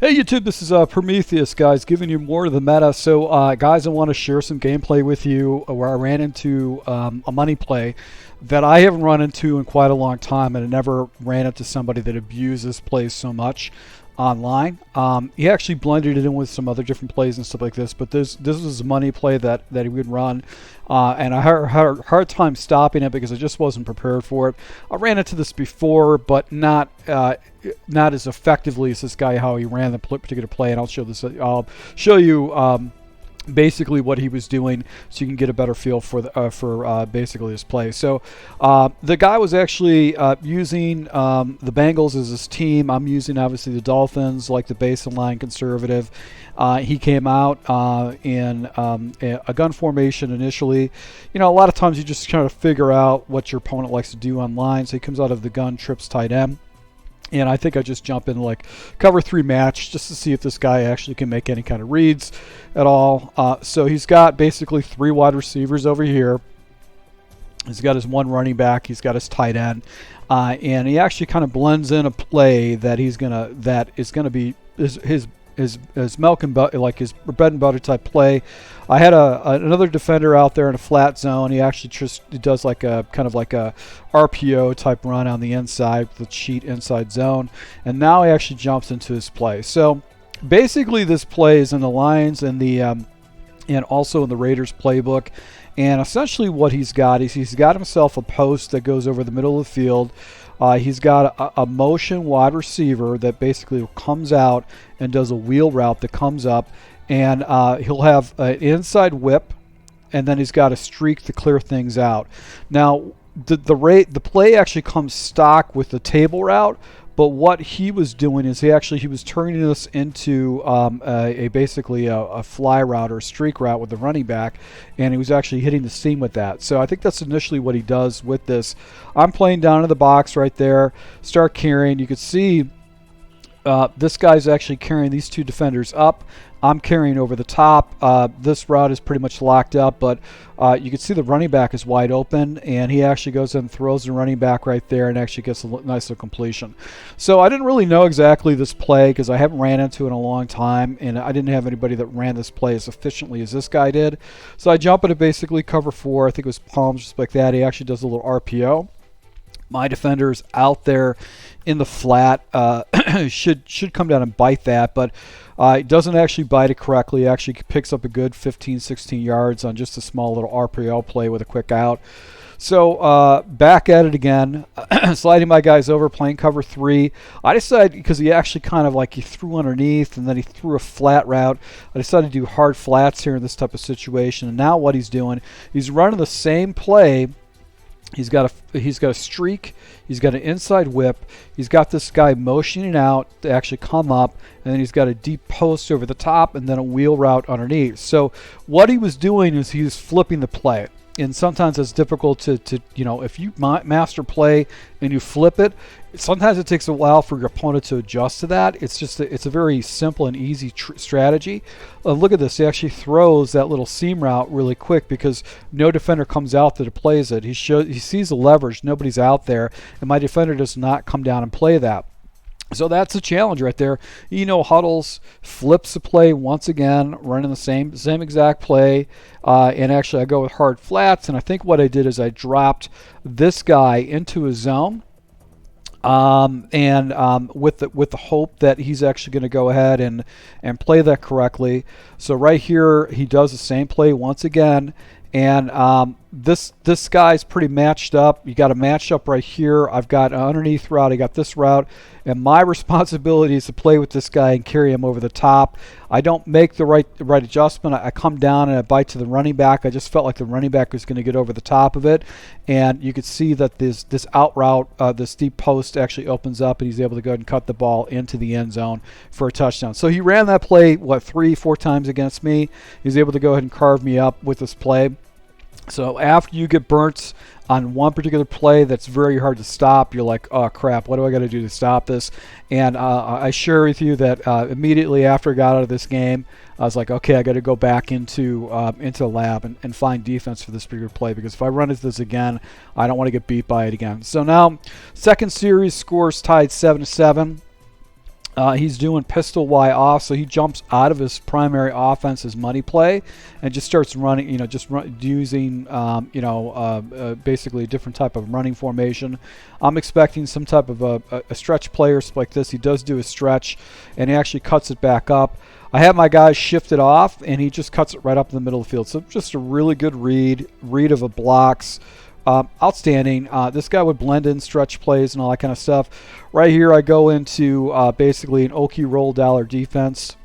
Hey YouTube, this is Prometheus, guys, giving you more of the meta. So guys, I want to share some gameplay with you where I ran into a money play that I haven't run into in quite a long time, and I never ran into somebody that abused this play so much online. He actually blended it in with some other different plays and stuff like this, but this was a money play that he would run, and I had a hard time stopping it because I just wasn't prepared for it. I ran into this before, but not as effectively as this guy, how he ran the particular play, and I'll show you basically what he was doing so you can get a better feel for basically his play. So the guy was actually using the Bengals as his team. I'm using obviously the Dolphins, like the baseline conservative. He came out in a gun formation initially. You know, a lot of times you just try to figure out what your opponent likes to do online. So he comes out of the gun, trips tight end. And I think I just jump in like cover 3 match just to see if this guy actually can make any kind of reads at all. So he's got basically 3 wide receivers over here. He's got his 1 running back. He's got his tight end, and he actually kind of blends in a play that is gonna be his milk and butter, like his bread and butter type play. I had another defender out there in a flat zone. He actually just does like a kind of like a RPO type run on the inside, the cheat inside zone, and now he actually jumps into his play. So basically, this play is in the Lions and the and also in the Raiders playbook. And essentially, what he's got is he's got himself a post that goes over the middle of the field. He's got a motion wide receiver that basically comes out and does a wheel route that comes up, and he'll have an inside whip, and then he's got a streak to clear things out. Now, the play actually comes stock with the table route, but what he was doing is he was turning this into basically a fly route or a streak route with the running back, and he was actually hitting the seam with that. So I think that's initially what he does with this. I'm playing down in the box right there, start carrying. You can see this guy's actually carrying these 2 defenders up. I'm carrying over the top. This route is pretty much locked up, but you can see the running back is wide open, and he actually goes in and throws the running back right there and actually gets a nice little completion. So I didn't really know exactly this play because I haven't ran into it in a long time, and I didn't have anybody that ran this play as efficiently as this guy did. So I jump into basically cover 4. I think it was palms, just like that. He actually does a little RPO. My defender's out there in the flat. Should come down and bite that, but it doesn't actually bite it correctly. It actually picks up a good 15, 16 yards on just a small little RPO play with a quick out. So back at it again, sliding my guys over, playing cover 3. I decided, because he actually kind of like he threw underneath and then he threw a flat route, I decided to do hard flats here in this type of situation. And now what he's doing, he's running the same play. He's got a streak. He's got an inside whip. He's got this guy motioning out to actually come up, and then he's got a deep post over the top, and then a wheel route underneath. So what he was doing is he was flipping the play, and sometimes it's difficult to you know, if you master play and you flip it, sometimes it takes a while for your opponent to adjust to that. It's a very simple and easy strategy. Look at this. He actually throws that little seam route really quick because no defender comes out that plays it. He sees the leverage. Nobody's out there, and my defender does not come down and play that. So that's a challenge right there. You know, Huddles flips the play once again, running the same exact play. And actually, I go with hard flats. And I think what I did is I dropped this guy into a zone. With the hope that he's actually going to go ahead and play that correctly. So right here, he does the same play once again. And this guy's pretty matched up. You got a matchup right here. I've got an underneath route. I got this route. And my responsibility is to play with this guy and carry him over the top. I don't make the right adjustment. I come down and I bite to the running back. I just felt like the running back was going to get over the top of it. And you could see that this out route, this deep post actually opens up, and he's able to go ahead and cut the ball into the end zone for a touchdown. So he ran that play, 3-4 times against me. He's able to go ahead and carve me up with this play. So after you get burnt on one particular play that's very hard to stop, you're like, oh crap, what do I got to do to stop this? And I share with you that immediately after I got out of this game, I was like, okay, I got to go back into the lab and find defense for this particular play, because if I run into this again, I don't want to get beat by it again. So now, second series, scores tied 7-7. He's doing pistol Y off, so he jumps out of his primary offense, his money play, and just starts running, using, basically a different type of running formation. I'm expecting some type of a stretch player like this. He does do a stretch, and he actually cuts it back up. I have my guys shifted off, and he just cuts it right up in the middle of the field. So just a really good read of a blocks. Outstanding. This guy would blend in stretch plays and all that kind of stuff. Right here I go into basically an Okie roll dollar defense,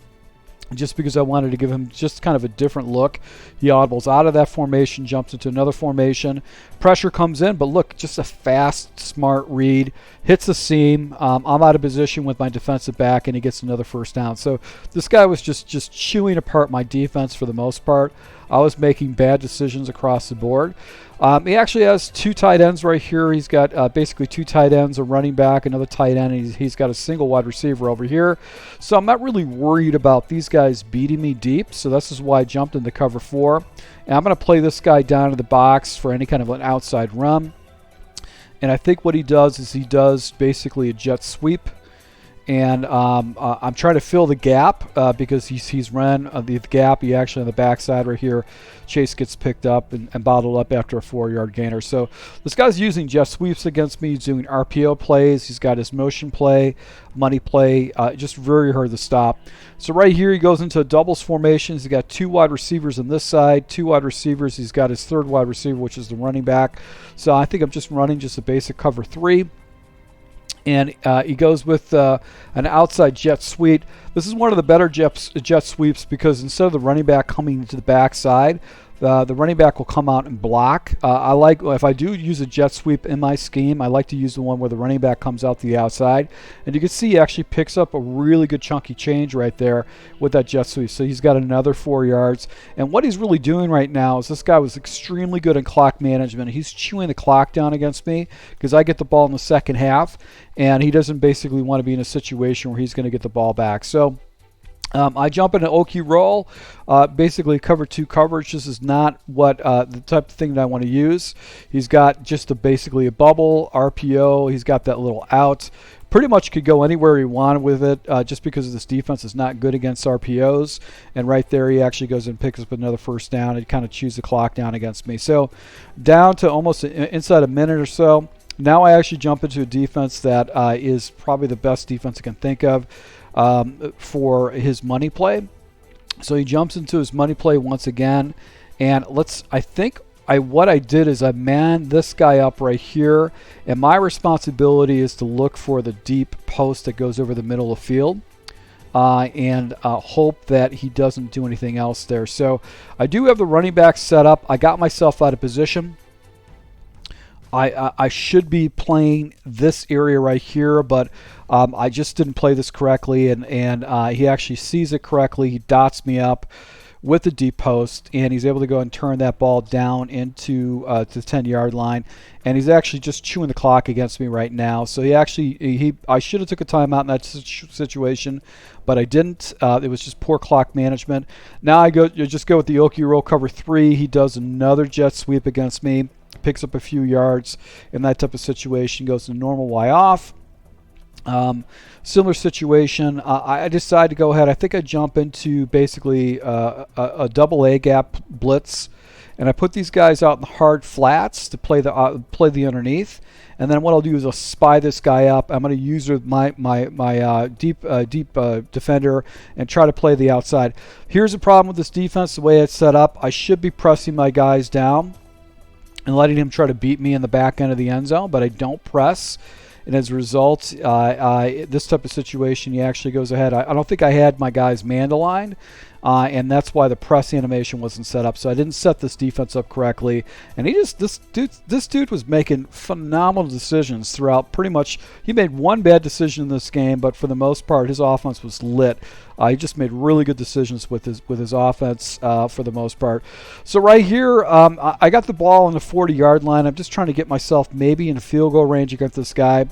just because I wanted to give him just kind of a different look. He audibles out of that formation, jumps into another formation. Pressure comes in, but look, just a fast, smart read. Hits the seam. I'm out of position with my defensive back, and he gets another first down. So this guy was just chewing apart my defense for the most part. I was making bad decisions across the board. He actually has two tight ends right here. He's got basically two tight ends, a running back, another tight end. And he's got a single wide receiver over here. So I'm not really worried about these guys beating me deep. So this is why I jumped into cover 4. And I'm going to play this guy down to the box for any kind of an outside run. And I think what he does is he does basically a jet sweep. And I'm trying to fill the gap because he's run the gap. He actually on the backside right here, Chase gets picked up and bottled up after a 4-yard gainer. So this guy's using jet sweeps against me. He's doing RPO plays. He's got his motion play, money play, just very hard to stop. So right here he goes into a doubles formation. He's got 2 wide receivers on this side, 2 wide receivers. He's got his 3rd wide receiver, which is the running back. So I think I'm just running just a basic cover 3. And he goes with an outside jet sweep. This is one of the better jet sweeps because instead of the running back coming to the backside, the running back will come out and block. I like, if I do use a jet sweep in my scheme, I like to use the one where the running back comes out to the outside. And you can see he actually picks up a really good chunky change right there with that jet sweep. So he's got another 4 yards. And what he's really doing right now is this guy was extremely good in clock management. He's chewing the clock down against me because I get the ball in the second half. And he doesn't basically want to be in a situation where he's going to get the ball back. So I jump into Okie roll, basically cover 2 coverage. This is not what the type of thing that I want to use. He's got just basically a bubble, RPO. He's got that little out. Pretty much could go anywhere he wanted with it just because this defense is not good against RPOs. And right there he actually goes and picks up another first down. He kind of chews the clock down against me. So down to almost inside a minute or so. Now I actually jump into a defense that is probably the best defense I can think of for his money play. So he jumps into his money play once again. And what I did is I manned this guy up right here. And my responsibility is to look for the deep post that goes over the middle of the field. And hope that he doesn't do anything else there. So I do have the running back set up. I got myself out of position. I should be playing this area right here, but I just didn't play this correctly, and he actually sees it correctly. He dots me up with the deep post, and he's able to go and turn that ball down into the 10-yard line, and he's actually just chewing the clock against me right now. So I should have took a timeout in that situation, but I didn't. It was just poor clock management. Now you just go with the Okie roll cover 3. He does another jet sweep against me. Picks up a few yards in that type of situation, goes to normal Y off. Similar situation. I decided to go ahead. I think I jump into basically a double A gap blitz, and I put these guys out in the hard flats to play the underneath. And then what I'll do is I'll spy this guy up. I'm going to use my deep defender and try to play the outside. Here's the problem with this defense, the way it's set up. I should be pressing my guys down and letting him try to beat me in the back end of the end zone, but I don't press. And as a result, this type of situation, he actually goes ahead. I don't think I had my guys man-aligned, and that's why the press animation wasn't set up. So I didn't set this defense up correctly. And this dude was making phenomenal decisions throughout. Pretty much, he made one bad decision in this game, but for the most part, his offense was lit. He just made really good decisions with his offense for the most part. So right here, I got the ball on the 40-yard line. I'm just trying to get myself maybe in field goal range against this guy.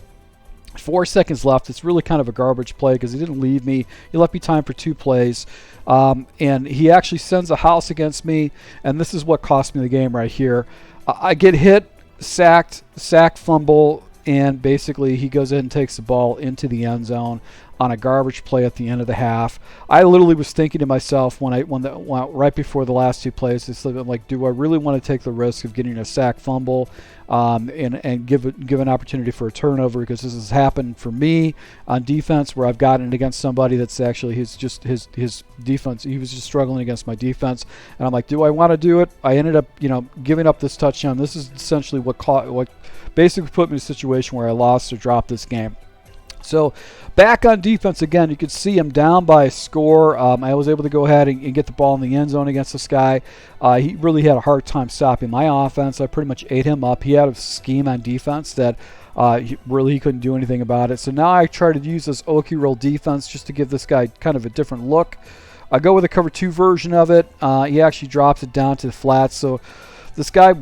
4 seconds left. It's really kind of a garbage play because he didn't leave me. He left me time for 2 plays. And he actually sends a house against me, and this is what cost me the game right here. I get hit, sacked, fumble, and basically he goes in and takes the ball into the end zone. on a garbage play at the end of the half. I literally was thinking to myself right before the last 2 plays, I'm like, do I really want to take the risk of getting a sack fumble and give an opportunity for a turnover? Because this has happened for me on defense, where I've gotten it against somebody that's actually his defense. He was just struggling against my defense, and I'm like, do I want to do it? I ended up giving up this touchdown. This is essentially what basically put me in a situation where I lost or dropped this game. So back on defense again, you could see him down by a score. I was able to go ahead and get the ball in the end zone against this guy. He really had a hard time stopping my offense. I pretty much ate him up. He had a scheme on defense that he couldn't do anything about it. So now I try to use this Okie roll defense just to give this guy kind of a different look. I go with a cover 2 version of it. He actually drops it down to the flats. So this guy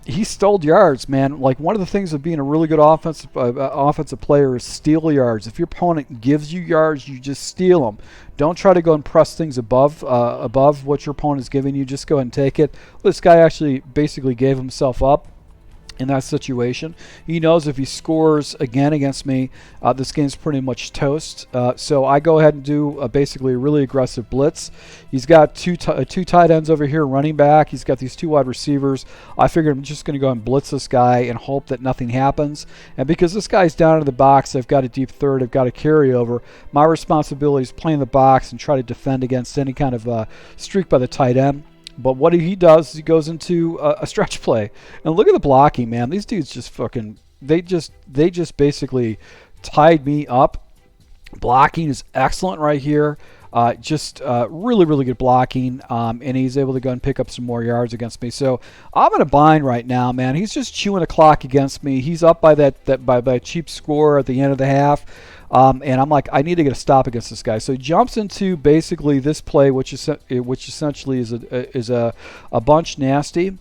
he stole yards, man. Like, one of the things of being a really good offensive player is steal yards. If your opponent gives you yards, you just steal them. Don't try to go and press things above what your opponent is giving you. Just go ahead and take it. This guy actually basically gave himself up in that situation. He knows if he scores again against me, this game's pretty much toast. So I go ahead and do basically a really aggressive blitz. He's got two tight ends over here, running back. He's got these 2 wide receivers. I figured I'm just going to go and blitz this guy and hope that nothing happens. And because this guy's down in the box, I've got a deep third, I've got a carryover. My responsibility is play in the box and try to defend against any kind of streak by the tight end. But what he does is he goes into a stretch play. And look at the blocking, man. These dudes just they just basically tied me up. Blocking is excellent right here. Really, really good blocking. And he's able to go and pick up some more yards against me. So I'm in a bind right now, man. He's just chewing the clock against me. He's up by by a cheap score at the end of the half. And I'm like, I need to get a stop against this guy. So he jumps into basically this play, which essentially is a bunch nasty.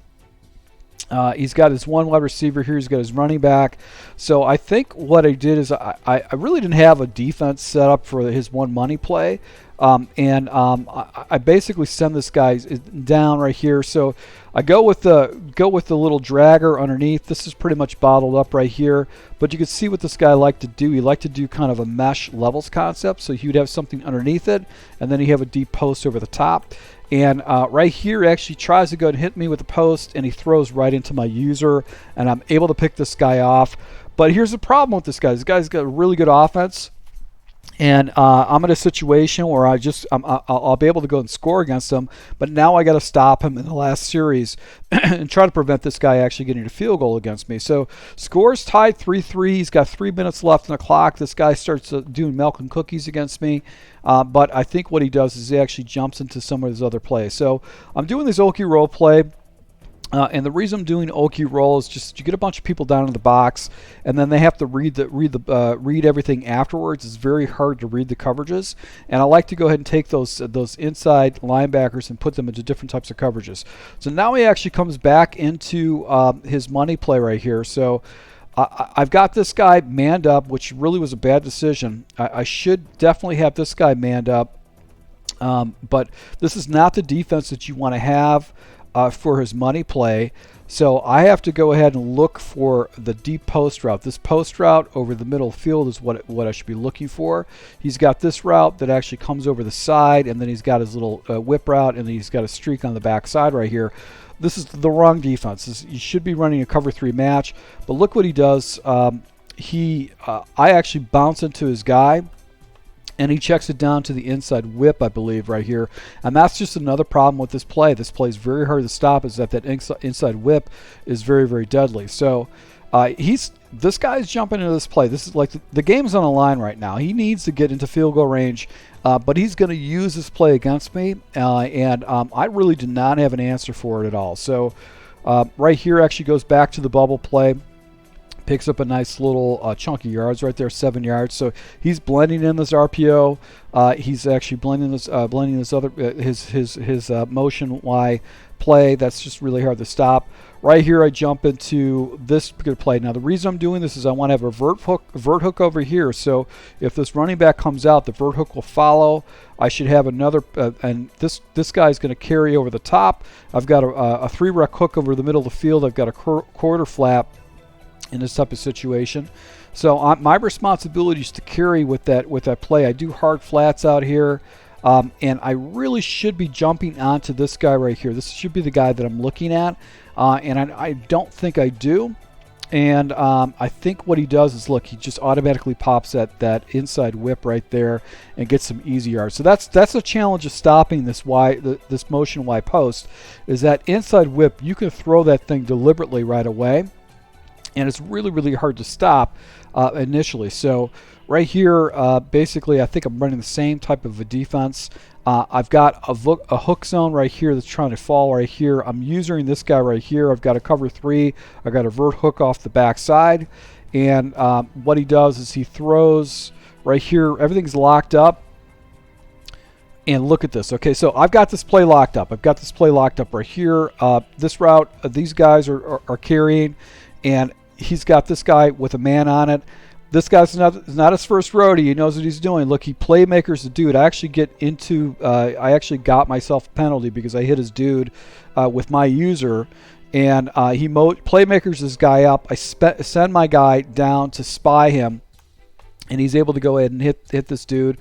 He's got his 1 wide receiver here. He's got his running back. So I think what I did is I really didn't have a defense set up for his 1 money play. I basically send this guy down right here. So I go with the little dragger underneath. This is pretty much bottled up right here. But you can see what this guy liked to do. He liked to do kind of a mesh levels concept. So he would have something underneath it, and then he have a deep post over the top. And right here, he actually tries to go and hit me with the post, and he throws right into my user, and I'm able to pick this guy off. But here's the problem with this guy. This guy's got a really good offense. And I'm in a situation where I'll be able to go and score against him, but now I got to stop him in the last series and try to prevent this guy actually getting a field goal against me. So scores tied 3-3. He's got 3 minutes left on the clock. This guy starts doing milk and cookies against me, but I think what he does is he actually jumps into some of his other plays. So I'm doing this Okie roll play. And the reason I'm doing Okie roll is just you get a bunch of people down in the box, and then they have to read everything afterwards. It's very hard to read the coverages, and I like to go ahead and take those inside linebackers and put them into different types of coverages. So now he actually comes back into his money play right here. So I've got this guy manned up, which really was a bad decision. I should definitely have this guy manned up, but this is not the defense that you want to have for his money play. So I have to go ahead and look for the deep post route. This post route over the middle field is what I should be looking for. He's got this route that actually comes over the side, and then he's got his little whip route, and then he's got a streak on the back side right here. This is the wrong defense. You should be running a cover 3 match, but look what he does. I actually bounce into his guy, and he checks it down to the inside whip, I believe, right here. And that's just another problem with this play. This play is very hard to stop, is that inside whip is very, very deadly. So this guy's jumping into this play. This is like the game's on the line right now. He needs to get into field goal range, but he's going to use this play against me, and I really do not have an answer for it at all. So right here actually goes back to the bubble play. Picks up a nice little chunk of yards right there, 7 yards. So he's blending in this RPO. He's actually blending this other his motion Y play. That's just really hard to stop. Right here, I jump into this particular play. Now, the reason I'm doing this is I want to have a vert hook over here. So if this running back comes out, the vert hook will follow. I should have another, and this guy's going to carry over the top. I've got a 3-rec hook over the middle of the field. I've got a quarter flap in this type of situation. So my responsibility is to carry with that play. I do hard flats out here, and I really should be jumping onto this guy right here. This should be the guy that I'm looking at, and I don't think I do. And I think what he does is, look, he just automatically pops that inside whip right there and gets some easy yards. So that's the challenge of stopping this this motion Y post, is that inside whip. You can throw that thing deliberately right away, and it's really, really hard to stop initially. So right here, basically, I think I'm running the same type of a defense. I've got a hook zone right here that's trying to fall right here. I'm using this guy right here. I've got a cover 3. I've got a vert hook off the backside. And what he does is he throws right here. Everything's locked up. And look at this. Okay, so I've got this play locked up. I've got this play locked up right here. This route, these guys are carrying. And he's got this guy with a man on it. This guy's not his first rodeo. He knows what he's doing. Look, he playmakers the dude. I actually got myself a penalty because I hit his dude with my user, and he playmakers this guy up. I send my guy down to spy him, and he's able to go ahead and hit this dude.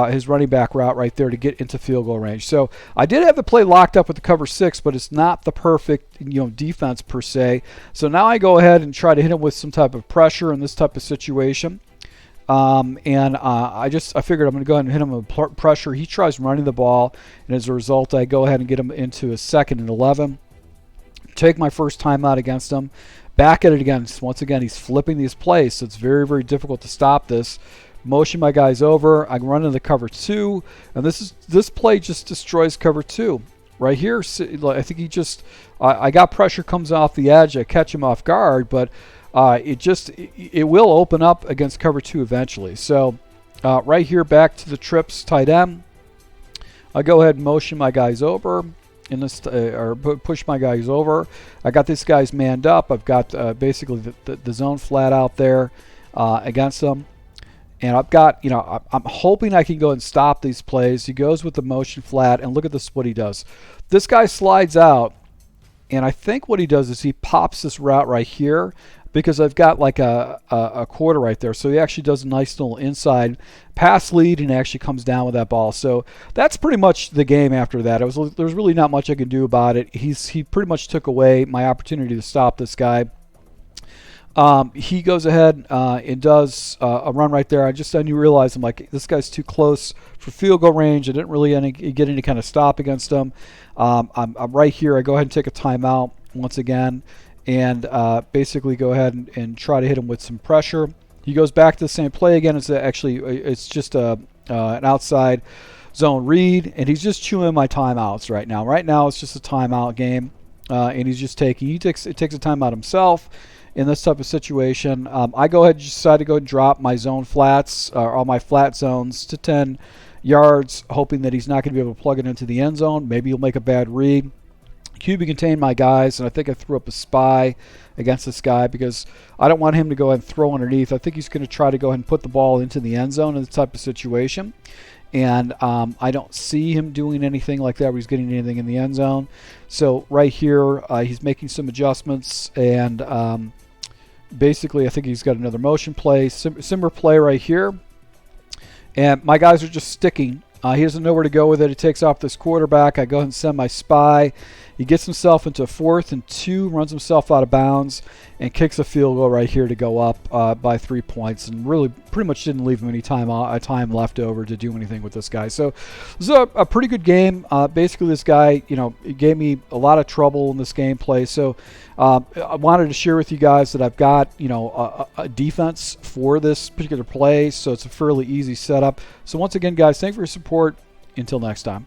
His running back route right there to get into field goal range. So I did have the play locked up with the cover 6, but it's not the perfect defense per se. So now I go ahead and try to hit him with some type of pressure in this type of situation. I figured I'm going to go ahead and hit him with pressure. He tries running the ball, and as a result, I go ahead and get him into a 2nd and 11. Take my first timeout against him. Back at it again. Once again, he's flipping these plays, so it's very, very difficult to stop this. Motion my guys over. I can run into the cover 2, and this play just destroys cover 2 right here. I think he just I got pressure, comes off the edge. I catch him off guard, but it will open up against cover 2 eventually. So right here, back to the trips tight end. I go ahead and motion my guys over in this or push my guys over. I got these guys manned up. I've got basically the zone flat out there against them. And I've got, I'm hoping I can go and stop these plays. He goes with the motion flat, and look at this, what he does. This guy slides out, and I think what he does is he pops this route right here because I've got like a quarter right there. So he actually does a nice little inside pass lead and actually comes down with that ball. So that's pretty much the game after that. There's really not much I can do about it. He pretty much took away my opportunity to stop this guy. He goes ahead and does a run right there. I didn't realize, I'm like, this guy's too close for field goal range. I didn't really get any kind of stop against him. I'm right here. I go ahead and take a timeout once again and basically go ahead and try to hit him with some pressure. He goes back to the same play again. It's just an outside zone read, and he's just chewing my timeouts right now. Right now it's just a timeout game, and he takes a timeout himself. In this type of situation, I go ahead and decide to go and drop my zone flats, all my flat zones to 10 yards, hoping that he's not going to be able to plug it into the end zone. Maybe he'll make a bad read. QB contain my guys, and I think I threw up a spy against this guy because I don't want him to go ahead and throw underneath. I think he's going to try to go ahead and put the ball into the end zone in this type of situation. And I don't see him doing anything like that where he's getting anything in the end zone. So right here, he's making some adjustments, and basically I think he's got another motion play, simmer play right here. And my guys are just sticking. He doesn't know where to go with it. He takes off this quarterback. I go ahead and send my spy. He gets himself into 4th and 2, runs himself out of bounds, and kicks a field goal right here to go up by 3 points, and really pretty much didn't leave him any time left over to do anything with this guy. So this is a pretty good game. Basically, this guy, he gave me a lot of trouble in this gameplay. So I wanted to share with you guys that I've got, a defense for this particular play, so it's a fairly easy setup. So once again, guys, thanks for your support. Until next time.